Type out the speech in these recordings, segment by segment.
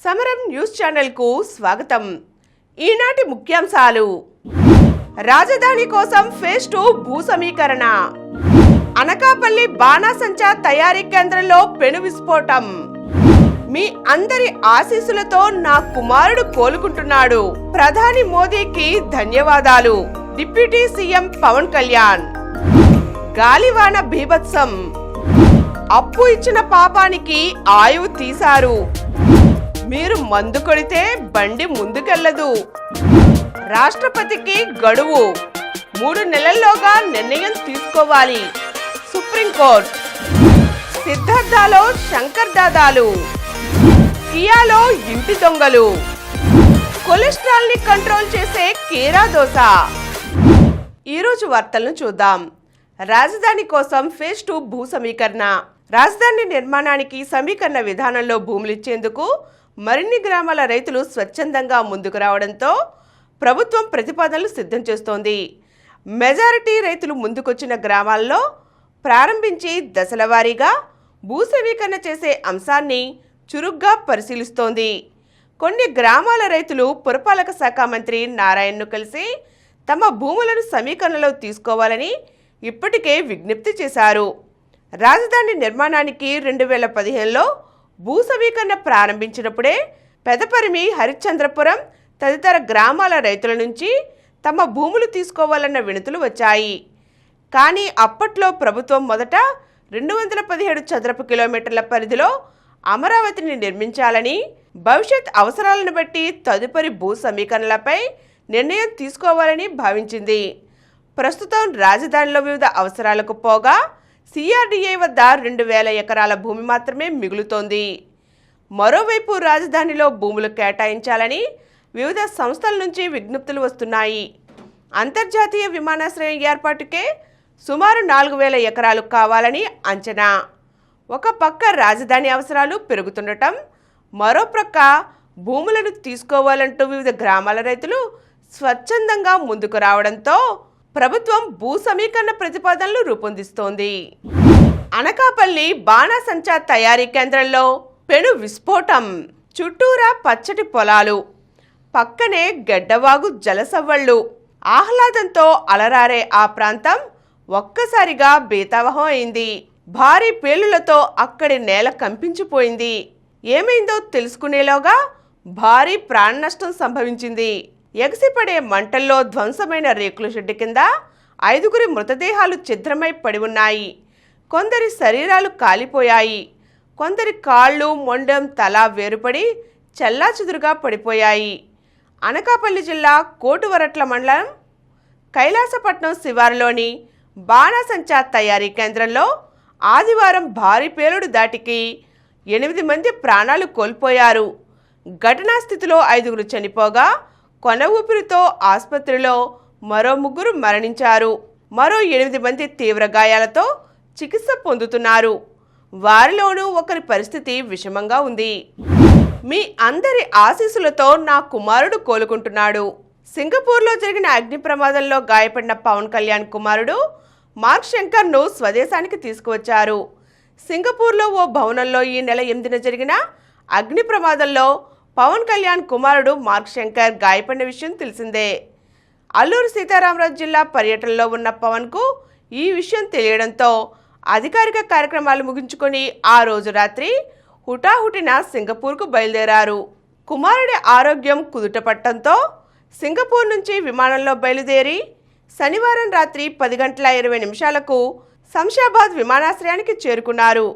సమరం news channel కు స్వాగతం. ఈనాటి ముఖ్యాంశాలు: రాజధాని కోసం ఫేజ్ 2 భూ సమీకరణ, అనకాపల్లి బాణాసంచా తయారీ కేంద్రంలో పెను విస్ఫోటం, మీ అందరి ఆశీస్సులతో నా కుమారుడు కోలుకుంటున్నాడు, ప్రధాని మోదీకి ధన్యవాదాలు, డిప్యూటీ సీఎం పవన్ కళ్యాణ్, గాలివాన బీభత్సం, అప్పు ఇచ్చిన పాపానికి ఆయువు తీశారు, మీరు మందు కొడితే బండి ముందుకెళ్లదు, రాష్ట్రపతికి గడువు 3 నెలల్లోగా నిర్ణయం తీసుకోవాలి, సుప్రీంకోర్టు, సిద్ధార్థలో శంకర్ దాదాలు, కియాలో ఇంటి దొంగలు, కొలెస్ట్రాల్ ని కంట్రోల్ చేసే కీరా దోశ. ఈరోజు వార్తలను చూద్దాం. రాజధాని కోసం ఫేజ్ 2 భూ సమీకరణ. రాజధాని నిర్మాణానికి సమీకరణ విధానంలో భూములు ఇచ్చేందుకు మరిన్ని గ్రామాల రైతులు స్వచ్ఛందంగా ముందుకు రావడంతో ప్రభుత్వం ప్రతిపాదనలు సిద్ధం చేస్తోంది. మెజారిటీ రైతులు ముందుకొచ్చిన గ్రామాల్లో ప్రారంభించి దశల వారీగా భూ సమీకరణ చేసే అంశాన్ని చురుగ్గా పరిశీలిస్తోంది. కొన్ని గ్రామాల రైతులు పురపాలక శాఖ మంత్రి నారాయణను కలిసి తమ భూములను సమీకరణలో తీసుకోవాలని ఇప్పటికే విజ్ఞప్తి చేశారు. రాజధాని నిర్మాణానికి 2015లో భూ సమీకరణ ప్రారంభించినప్పుడే పెదపరిమి, హరిశ్చంద్రపురం తదితర గ్రామాల రైతుల నుంచి తమ భూములు తీసుకోవాలన్న వినతులు వచ్చాయి. కానీ అప్పట్లో ప్రభుత్వం మొదట 217 చదరపు కిలోమీటర్ల పరిధిలో అమరావతిని నిర్మించాలని, భవిష్యత్ అవసరాలను బట్టి తదుపరి భూ సమీకరణలపై నిర్ణయం తీసుకోవాలని భావించింది. ప్రస్తుతం రాజధానిలో వివిధ అవసరాలకు పోగా సిఆర్డీఏ వద్ద 2000 ఎకరాల భూమి మాత్రమే మిగులుతోంది. మరోవైపు రాజధానిలో భూములు కేటాయించాలని వివిధ సంస్థల నుంచి విజ్ఞప్తులు వస్తున్నాయి. అంతర్జాతీయ విమానాశ్రయం ఏర్పాటుకే సుమారు 4000 ఎకరాలు కావాలని అంచనా. ఒక పక్క రాజధాని అవసరాలు పెరుగుతుండటం, మరో ప్రక్క భూములను తీసుకోవాలంటూ వివిధ గ్రామాల రైతులు స్వచ్ఛందంగా ముందుకు రావడంతో ప్రభుత్వం భూ సమీకరణ ప్రతిపాదనలు రూపొందిస్తోంది. అనకాపల్లి బాణాసంచా తయారీ కేంద్రంలో పెను విస్ఫోటం, చుట్టూరా పచ్చటి పొలాలు, పక్కనే గెడ్డవాగు జలసవ్వళ్లు, ఆహ్లాదంతో అలరారే ఆ ప్రాంతం ఒక్కసారిగా బేతావహం అయింది. భారీ పేలులతో అక్కడి నేల కంపించిపోయింది. ఏమైందో తెలుసుకునేలోగా భారీ ప్రాణ నష్టం సంభవించింది. ఎగసిపడే మంటల్లో ధ్వంసమైన రేకుల షెడ్డు కింద 5గురి మృతదేహాలు ఛిద్రమై పడి ఉన్నాయి. కొందరి శరీరాలు కాలిపోయాయి. కొందరి కాళ్ళు, మొండెం, తల వేరుపడి చెల్లాచెదురుగా పడిపోయాయి. అనకాపల్లి జిల్లా కోటువరట్ల మండలం కైలాసపట్నం శివారులోని బాణాసంచా తయారీ కేంద్రంలో ఆదివారం భారీ పేలుడు దాటికి 8 మంది ప్రాణాలు కోల్పోయారు. ఘటనా స్థితిలో 5గురు చనిపోగా కొన ఊపిరితో ఆసుపత్రిలో మరో 3 మరణించారు. మరో 8 మంది తీవ్ర గాయాలతో చికిత్స పొందుతున్నారు. వారిలోనూ ఒకరి పరిస్థితి విషమంగా ఉంది. మీ అందరి ఆశీస్సులతో నా కుమారుడు కోలుకుంటున్నాడు. సింగపూర్లో జరిగిన అగ్ని ప్రమాదంలో గాయపడిన పవన్ కళ్యాణ్ కుమారుడు మార్క్ శంకర్ను స్వదేశానికి తీసుకువచ్చారు. సింగపూర్లో ఓ భవనంలో ఈ నెల 8న జరిగిన అగ్ని ప్రమాదంలో పవన్ కళ్యాణ్ కుమారుడు మార్క్ శంకర్ గాయపడిన విషయం తెలిసిందే. అల్లూరు సీతారామరాజు జిల్లా పర్యటనలో ఉన్న పవన్కు ఈ విషయం తెలియడంతో అధికారిక కార్యక్రమాలు ముగించుకొని ఆ రోజు రాత్రి హుటాహుటిన సింగపూర్కు బయలుదేరారు. కుమారుడి ఆరోగ్యం కుదుటపట్టడంతో సింగపూర్ నుంచి విమానంలో బయలుదేరి శనివారం రాత్రి 10:20 శంషాబాద్ విమానాశ్రయానికి చేరుకున్నారు.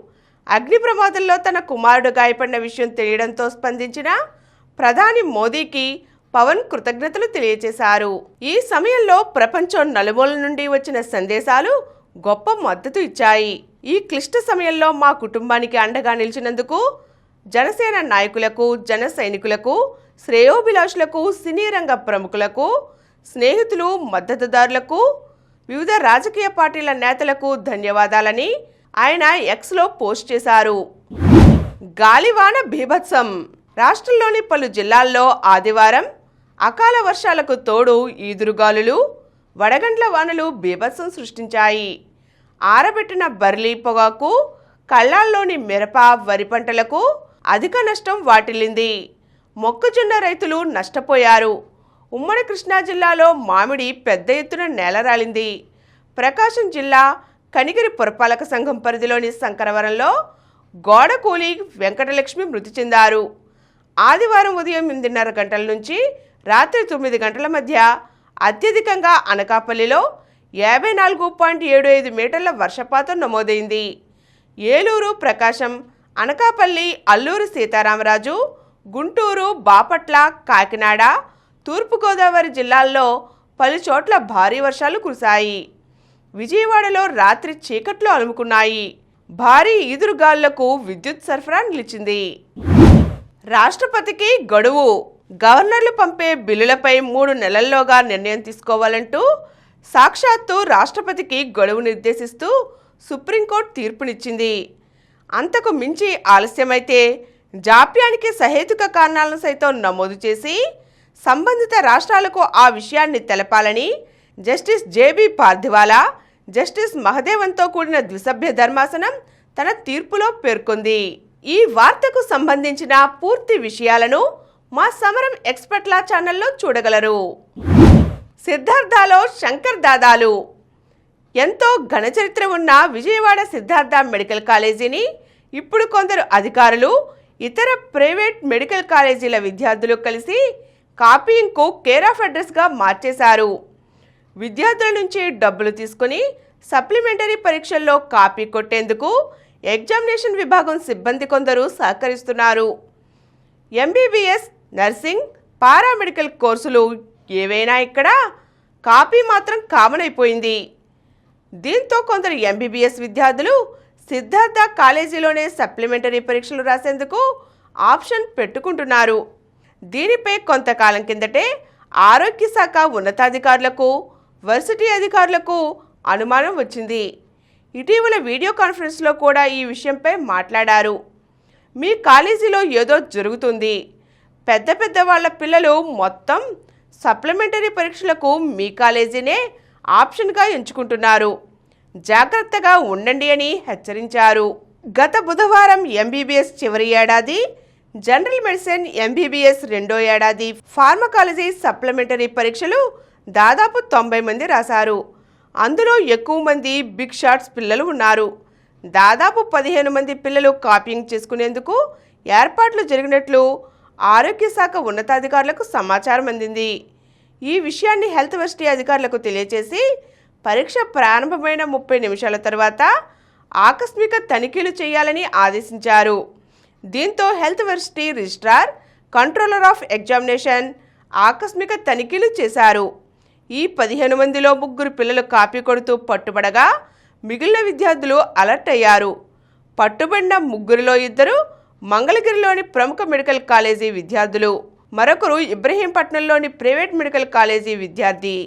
అగ్ని ప్రమాదంలో తన కుమారుడు గాయపడిన విషయం తెలియడంతో స్పందించిన ప్రధాని మోదీకి పవన్ కృతజ్ఞతలు తెలియజేశారు. ఈ సమయంలో ప్రపంచం నలుమూల నుండి వచ్చిన సందేశాలు గొప్ప మద్దతు ఇచ్చాయి. ఈ క్లిష్ట సమయంలో మా కుటుంబానికి అండగా నిలిచినందుకు జనసేన నాయకులకు, జన సైనికులకు, శ్రేయోభిలాషులకు, సినీ రంగ ప్రముఖులకు, స్నేహితులు, మద్దతుదారులకు, వివిధ రాజకీయ పార్టీల నేతలకు ధన్యవాదాలని ఆయన ఎక్స్లో పోస్ట్ చేశారు. గాలివాన బీభత్సం. రాష్ట్రంలోని పలు జిల్లాల్లో ఆదివారం అకాల వర్షాలకు తోడు ఈదురుగాలులు, వడగండ్ల వానలు బీభత్సం సృష్టించాయి. ఆరబెట్టిన బర్లీ పొగాకు, కళ్ళాల్లోని మిరప, వరి పంటలకు అధిక నష్టం వాటిల్లింది. మొక్కజొన్న రైతులు నష్టపోయారు. ఉమ్మడి కృష్ణా జిల్లాలో మామిడి పెద్ద ఎత్తున నేలరాలింది. ప్రకాశం జిల్లా కనిగిరి పురపాలక సంఘం పరిధిలోని శంకరవరంలో గోడ కూలి వెంకటలక్ష్మి మృతి చెందారు. ఆదివారం ఉదయం 8:30 గంటల నుంచి రాత్రి 9 గంటల మధ్య అత్యధికంగా అనకాపల్లిలో 54.75 మీటర్ల వర్షపాతం నమోదైంది. ఏలూరు, ప్రకాశం, అనకాపల్లి, అల్లూరు సీతారామరాజు, గుంటూరు, బాపట్ల, కాకినాడ, తూర్పుగోదావరి జిల్లాల్లో పలు చోట్ల భారీ వర్షాలు కురిశాయి. విజయవాడలో రాత్రి చీకట్లు అలుముకున్నాయి. భారీ ఈదురుగాలులకు విద్యుత్ సరఫరా నిలిచింది. రాష్ట్రపతికి గడువు. గవర్నర్లు పంపే బిల్లులపై 3 నెలల్లోగా నిర్ణయం తీసుకోవాలంటూ సాక్షాత్తు రాష్ట్రపతికి గడువు నిర్దేశిస్తూ సుప్రీంకోర్టు తీర్పునిచ్చింది. అంతకు మించి ఆలస్యమైతే జాప్యానికి సహేతుక కారణాలను సైతం నమోదు చేసి సంబంధిత రాష్ట్రాలకు ఆ విషయాన్ని తెలపాలని జస్టిస్ జేబీ పార్థివాలా, జస్టిస్ మహదేవన్తో కూడిన ద్విసభ్య ధర్మాసనం తన తీర్పులో పేర్కొంది. ఈ వార్తకు సంబంధించిన పూర్తి విషయాలను మా సమరం ఎక్స్పర్ట్ల ఛానల్లో చూడగలరు. సిద్ధార్థలో శంకర్ దాదాలు. ఎంతో ఘనచరిత్ర ఉన్న విజయవాడ సిద్ధార్థ మెడికల్ కాలేజీని ఇప్పుడు కొందరు అధికారులు, ఇతర ప్రైవేట్ మెడికల్ కాలేజీల విద్యార్థులు కలిసి కాపీయింగ్కు కేర్ ఆఫ్ అడ్రస్గా మార్చేశారు. విద్యార్థుల నుంచి డబ్బులు తీసుకుని సప్లిమెంటరీ పరీక్షల్లో కాపీ కొట్టేందుకు ఎగ్జామినేషన్ విభాగం సిబ్బంది కొందరు సహకరిస్తున్నారు. ఎంబీబీఎస్, నర్సింగ్, పారామెడికల్ కోర్సులు ఏవైనా ఇక్కడ కాపీ మాత్రం కామన్ అయిపోయింది. దీంతో కొందరు ఎంబీబీఎస్ విద్యార్థులు సిద్ధార్థ కాలేజీలోనే సప్లిమెంటరీ పరీక్షలు రాసేందుకు ఆప్షన్ పెట్టుకుంటున్నారు. దీనిపై కొంతకాలం కిందటే ఆరోగ్య శాఖ ఉన్నతాధికారులకు, వర్సిటీ అధికారులకు అనుమానం వచ్చింది. ఇటీవల వీడియో కాన్ఫరెన్స్లో కూడా ఈ విషయంపై మాట్లాడారు. మీ కాలేజీలో ఏదో జరుగుతుంది, పెద్ద వాళ్ళ పిల్లలు మొత్తం సప్లిమెంటరీ పరీక్షలకు మీ కాలేజీనే ఆప్షన్గా ఎంచుకుంటున్నారు, జాగ్రత్తగా ఉండండి అని హెచ్చరించారు. గత బుధవారం ఎంబీబీఎస్ చివరి ఏడాది, జనరల్ మెడిసిన్ ఎంబీబీఎస్ రెండో ఏడాది ఫార్మకాలజీ సప్లిమెంటరీ పరీక్షలు దాదాపు 90 మంది రాశారు. అందులో ఎక్కువ మంది బిగ్ షాట్స్ పిల్లలు ఉన్నారు. దాదాపు 15 మంది పిల్లలు కాపీయింగ్ చేసుకునేందుకు ఏర్పాట్లు జరిగినట్లు ఆరోగ్య శాఖ ఉన్నతాధికారులకు సమాచారం అందింది. ఈ విషయాన్ని హెల్త్ వర్సిటీ అధికారులకు తెలియజేసి పరీక్ష ప్రారంభమైన 30 నిమిషాల తర్వాత ఆకస్మిక తనిఖీలు చేయాలని ఆదేశించారు. దీంతో health varsity registrar, controller of examination ఆకస్మిక తనిఖీలు చేశారు. ఈ 15 మందిలో 3 పిల్లలు కాపీ కొడుతూ పట్టుబడగా మిగిలిన విద్యార్థులు అలర్ట్ అయ్యారు. పట్టుబడిన 3లో 2 మంగళగిరిలోని ప్రముఖ మెడికల్ కాలేజీ విద్యార్థులు, మరొకరు ఇబ్రహీంపట్నంలోని ప్రైవేట్ మెడికల్ కాలేజీ విద్యార్థి.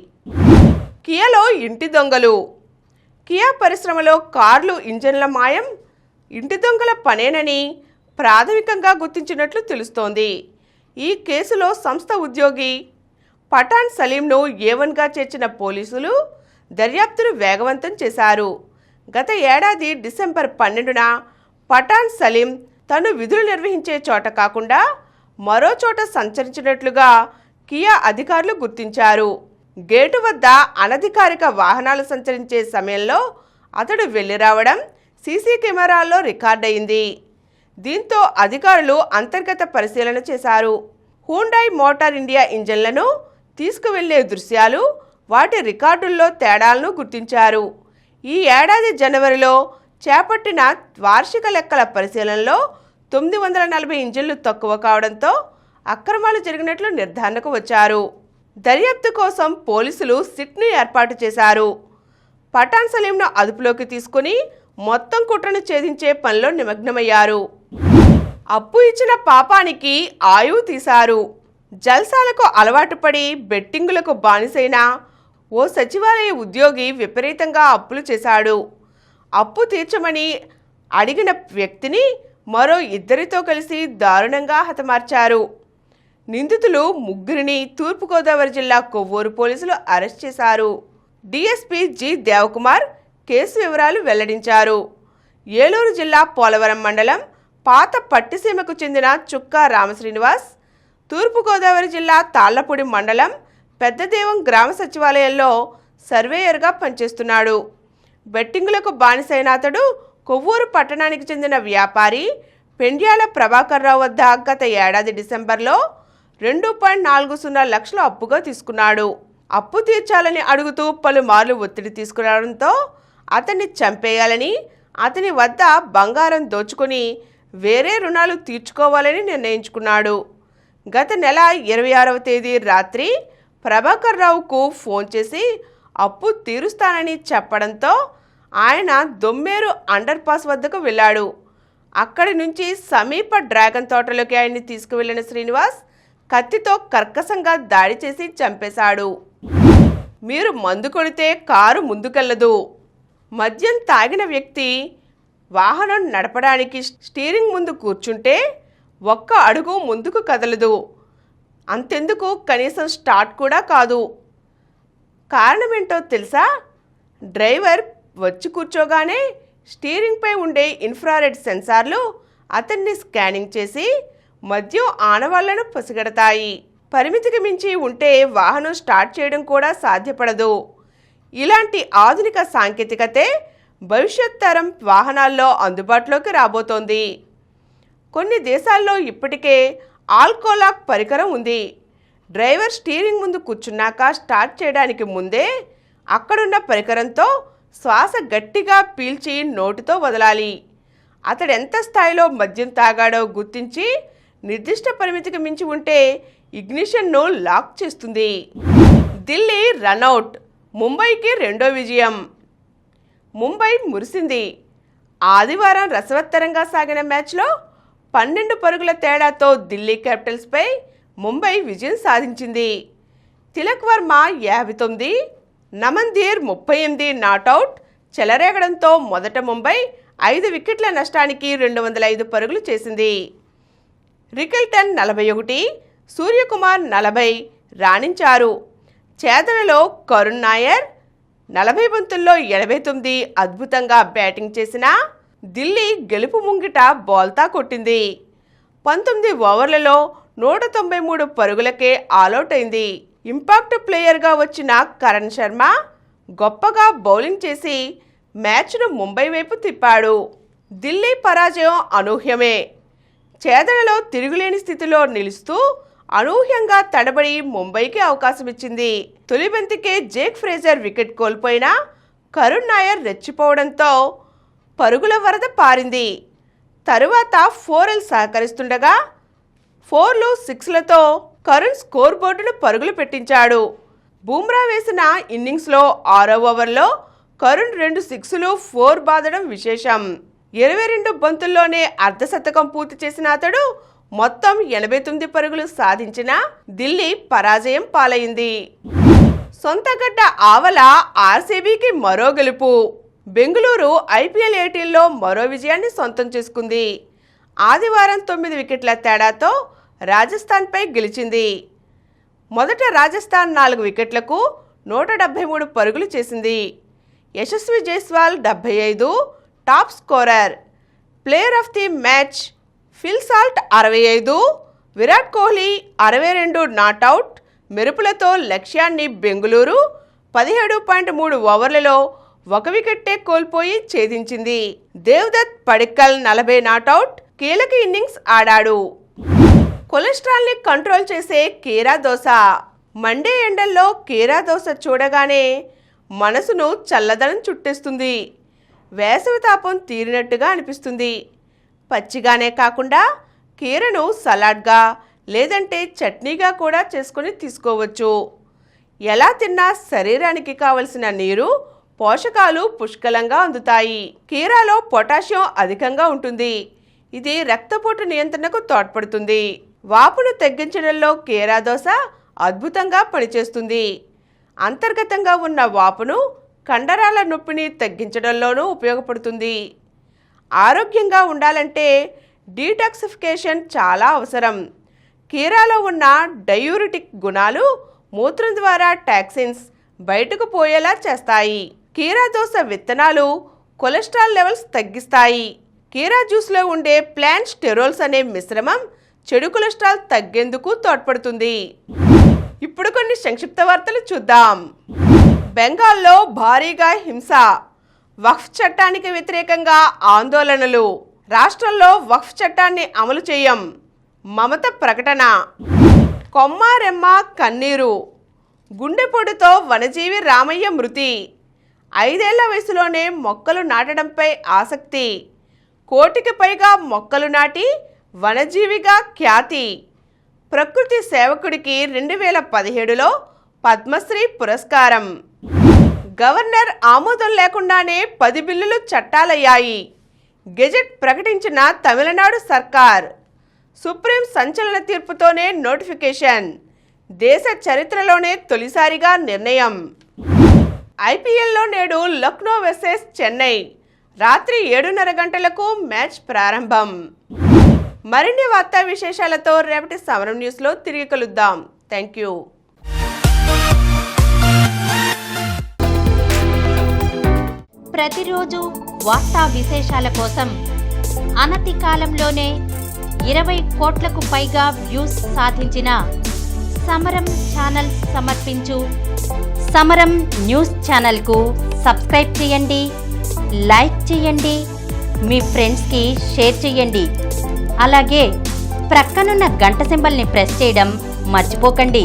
కియాలో ఇంటి దొంగలు. కియా పరిశ్రమలో కార్లు ఇంజన్ల మాయం ఇంటి దొంగల పనేనని ప్రాథమికంగా గుర్తించినట్లు తెలుస్తోంది. ఈ కేసులో సంస్థ ఉద్యోగి పఠాన్ సలీంను A1గా చేర్చిన పోలీసులు దర్యాప్తును వేగవంతం చేశారు. గత ఏడాది డిసెంబర్ 12న పఠాన్ సలీం తను విధులు నిర్వహించే చోట కాకుండా మరో చోట సంచరించినట్లుగా కియా అధికారులు గుర్తించారు. గేటు వద్ద అనధికారిక వాహనాలు సంచరించే సమయంలో అతడు వెళ్లి రావడం సీసీ కెమెరాల్లో రికార్డయింది. దీంతో అధికారులు అంతర్గత పరిశీలన చేశారు. హూండాయ్ మోటార్ ఇండియా ఇంజన్లను తీసుకువెళ్లే దృశ్యాలు, వాటి రికార్డుల్లో తేడాలను గుర్తించారు. ఈ ఏడాది జనవరిలో చేపట్టిన వార్షిక లెక్కల పరిశీలనలో 940 ఇంజిన్లు తక్కువ కావడంతో అక్రమాలు జరిగినట్లు నిర్ధారణకు వచ్చారు. దర్యాప్తు కోసం పోలీసులు సిట్ను ఏర్పాటు చేశారు. పఠాన్ సలీంను అదుపులోకి తీసుకుని మొత్తం కుట్రను ఛేదించే పనిలో నిమగ్నమయ్యారు. అప్పు ఇచ్చిన పాపానికి ఆయువు తీశారు. జల్సాలకు అలవాటు పడి బెట్టింగులకు బానిసైన ఓ సచివాలయ ఉద్యోగి విపరీతంగా అప్పులు చేశాడు. అప్పు తీర్చమని అడిగిన వ్యక్తిని మరో 2తో కలిసి దారుణంగా హతమార్చారు. నిందితులు 3ని తూర్పుగోదావరి జిల్లా కొవ్వూరు పోలీసులు అరెస్ట్ చేశారు. డీఎస్పీ జి దేవకుమార్ కేసు వివరాలు వెల్లడించారు. ఏలూరు జిల్లా పోలవరం మండలం పాత పట్టిసీమకు చెందిన చుక్కా రామశ్రీనివాస్, తూర్పుగోదావరి జిల్లా తాళ్లపూడి మండలం పెద్దదేవం గ్రామ సచివాలయంలో సర్వేయర్గా పనిచేస్తున్నాడు. బెట్టింగులకు బానిసైన అతడు కొవ్వూరు పట్టణానికి చెందిన వ్యాపారి పెండ్యాల ప్రభాకర్ రావు వద్ద గత ఏడాది డిసెంబర్లో 2.40 లక్షలు అప్పుగా తీసుకున్నాడు. అప్పు తీర్చాలని అడుగుతూ పలుమార్లు ఒత్తిడి తీసుకురావడంతో అతన్ని చంపేయాలని, అతని వద్ద బంగారం దోచుకొని వేరే రుణాలు తీర్చుకోవాలని నిర్ణయించుకున్నాడు. గత నెల 26వ తేదీ రాత్రి ప్రభాకర్ రావుకు ఫోన్ చేసి అప్పు తీరుస్తానని చెప్పడంతో ఆయన దొమ్మేరు అండర్ పాస్ వద్దకు వెళ్ళాడు. అక్కడి నుంచి సమీప డ్రాగన్ తోటలోకి ఆయన్ని తీసుకువెళ్లిన శ్రీనివాస్ కత్తితో కర్కశంగా దాడి చేసి చంపేశాడు. మీరు మందు కొడితే కారు ముందుకెళ్లదు. మద్యం తాగిన వ్యక్తి వాహనం నడపడానికి స్టీరింగ్ ముందు కూర్చుంటే ఒక్క అడుగు ముందుకు కదలదు. అంతెందుకు కనీసం స్టార్ట్ కూడా కాదు. కారణమేంటో తెలుసా? డ్రైవర్ వచ్చి కూర్చోగానే స్టీరింగ్పై ఉండే ఇన్ఫ్రారెడ్ సెన్సార్లు అతన్ని స్కానింగ్ చేసి మద్యం ఆనవాళ్లను పసిగడతాయి. పరిమితికి మించి ఉంటే వాహనం స్టార్ట్ చేయడం కూడా సాధ్యపడదు. ఇలాంటి ఆధునిక సాంకేతికతే భవిష్యత్ తరం వాహనాల్లో అందుబాటులోకి రాబోతోంది. కొన్ని దేశాల్లో ఇప్పటికే ఆల్కోలాక్ పరికరం ఉంది. డ్రైవర్ స్టీరింగ్ ముందు కూర్చున్నాక స్టార్ట్ చేయడానికి ముందే అక్కడున్న పరికరంతో శ్వాస గట్టిగా పీల్చి నోటితో వదలాలి. అతడు ఎంత స్థాయిలో మద్యం తాగాడో గుర్తించి నిర్దిష్ట పరిమితికి మించి ఉంటే ఇగ్నిషన్ను లాక్ చేస్తుంది. ఢిల్లీ రన్అట్, ముంబైకి రెండో విజయం. ముంబై మురిసింది. ఆదివారం రసవత్తరంగా సాగిన మ్యాచ్లో 12 పరుగుల తేడాతో ఢిల్లీ క్యాపిటల్స్పై ముంబై విజయం సాధించింది. తిలక్ వర్మ 59, నమన్ధీర్ 38 నాటౌట్ చెలరేగడంతో మొదట ముంబై 5 వికెట్ల నష్టానికి 205 పరుగులు చేసింది. రికెల్టన్ 41, సూర్యకుమార్ 40 రాణించారు. ఛేదనలో కరుణ్ నాయర్ 40 బంతుల్లో 89 అద్భుతంగా బ్యాటింగ్ చేసిన ఢిల్లీ గెలుపు ముంగిట బోల్తా కొట్టింది. 19 ఓవర్లలో 193 పరుగులకే ఆలౌట్ అయింది. ఇంపాక్ట్ ప్లేయర్గా వచ్చిన కరణ్ శర్మ గొప్పగా బౌలింగ్ చేసి మ్యాచ్ను ముంబై వైపు తిప్పాడు. ఢిల్లీ పరాజయం అనూహ్యమే. ఛేదనలో తిరుగులేని స్థితిలో నిలుస్తూ అనూహ్యంగా తడబడి ముంబైకి అవకాశమిచ్చింది. తొలి బంతికే జేక్ ఫ్రేజర్ వికెట్ కోల్పోయినా కరుణ్ నాయర్ రెచ్చిపోవడంతో పరుగుల వరద పారింది. తరువాత 4L సహకరిస్తుండగా 4లు 6లతో కరుణ్ స్కోర్ బోర్డును పరుగులు పెట్టించాడు. బుమ్రా వేసిన ఇన్నింగ్స్లో 6వ ఓవర్లో కరుణ్ 2 6లు 4 బాదడం విశేషం. 22 బంతుల్లోనే అర్ధశతకం పూర్తి చేసిన అతడు మొత్తం 89 పరుగులు సాధించిన ఢిల్లీ పరాజయం పాలైంది. సొంతగడ్డ ఆవల ఆర్సీబీకి మరో గెలుపు. బెంగళూరు IPL 18లో మరో విజయాన్ని సొంతం చేసుకుంది. ఆదివారం 9 వికెట్ల తేడాతో రాజస్థాన్పై గెలిచింది. మొదట రాజస్థాన్ 4 వికెట్లకు 173 పరుగులు చేసింది. Yashasvi Jaiswal 75 top scorer. Player of the match Phil Salt 65, Virat Kohli 62 not out మెరుపులతో లక్ష్యాన్ని బెంగళూరు 17.3 ఓవర్లలో 1 వికెట్టే కోల్పోయి ఛేదించింది. దేవ్దత్ పడిక్కల్ 40 నాట్అవుట్ కీలక ఇన్నింగ్స్ ఆడాడు. కొలెస్ట్రాల్ని కంట్రోల్ చేసే కీరా దోస. మండే ఎండల్లో కీరా దోస చూడగానే మనసును చల్లదనం చుట్టేస్తుంది. వేసవి తాపం తీరినట్టుగా అనిపిస్తుంది. పచ్చిగానే కాకుండా కీరను సలాడ్గా లేదంటే చట్నీగా కూడా చేసుకొని తీసుకోవచ్చు. ఎలా తిన్నా శరీరానికి కావలసిన నీరు, పోషకాలు పుష్కలంగా అందుతాయి. కీరాలో పొటాషియం అధికంగా ఉంటుంది. ఇది రక్తపోటు నియంత్రణకు తోడ్పడుతుంది. వాపును తగ్గించడంలో కీరా దోస అద్భుతంగా పనిచేస్తుంది. అంతర్గతంగా ఉన్న వాపును, కండరాల నొప్పిని తగ్గించడంలోనూ ఉపయోగపడుతుంది. ఆరోగ్యంగా ఉండాలంటే డీటాక్సిఫికేషన్ చాలా అవసరం. కీరాలో ఉన్న డయూరిటిక్ గుణాలు మూత్రం ద్వారా టాక్సిన్స్ బయటకు పోయేలా చేస్తాయి. కీరా దోస విత్తనాలు కొలెస్ట్రాల్ లెవెల్స్ తగ్గిస్తాయి. కీరా జ్యూస్లో ఉండే ప్లాంట్ స్టెరోల్స్ అనే మిశ్రమం చెడు కొలెస్ట్రాల్ తగ్గేందుకు తోడ్పడుతుంది. ఇప్పుడు కొన్ని సంక్షిప్త వార్తలు చూద్దాం. బెంగాల్లో భారీగా హింస, వక్ఫ్ చట్టానికి వ్యతిరేకంగా ఆందోళనలు. రాష్ట్రంలో వక్ఫ్ చట్టాన్ని అమలు చేయం, మమత ప్రకటన. కొమ్మారెమ్మ కన్నీరు, గుండెపోటుతో వనజీవి రామయ్య మృతి. 5 ఏళ్ల వయసులోనే మొక్కలు నాటడంపై ఆసక్తి. 1 కోటికి పైగా మొక్కలు నాటి వనజీవిగా ఖ్యాతి. ప్రకృతి సేవకుడికి 2017లో పద్మశ్రీ పురస్కారం. గవర్నర్ ఆమోదం లేకుండానే 10 బిల్లులు చట్టాలయ్యాయి. గెజెట్ ప్రకటించిన తమిళనాడు సర్కార్. సుప్రీం సంచలన తీర్పుతోనే నోటిఫికేషన్. దేశ చరిత్రలోనే తొలిసారిగా నిర్ణయం. ఐపీఎల్లో నేడు లక్నో వర్సెస్ చెన్నై. రాత్రి 7:30 గంటలకు మ్యాచ్ ప్రారంభం. మరిన్ని వార్తా విశేషాలతో రేపటి సమరం న్యూస్లో తిరిగి కలుద్దాం. Thank you. ప్రతిరోజు వార్తా విశేషాల కోసం అనతి కాలంలోనే 20 కోట్లకు పైగా వ్యూస్ సాధించిన సమరం ఛానల్ సమర్పించు సమరం న్యూస్ ఛానల్కు సబ్స్క్రైబ్ చేయండి, లైక్ చేయండి, మీ ఫ్రెండ్స్కి షేర్ చేయండి. అలాగే ప్రక్కనున్న గంట సింబల్ని ప్రెస్ చేయడం మర్చిపోకండి.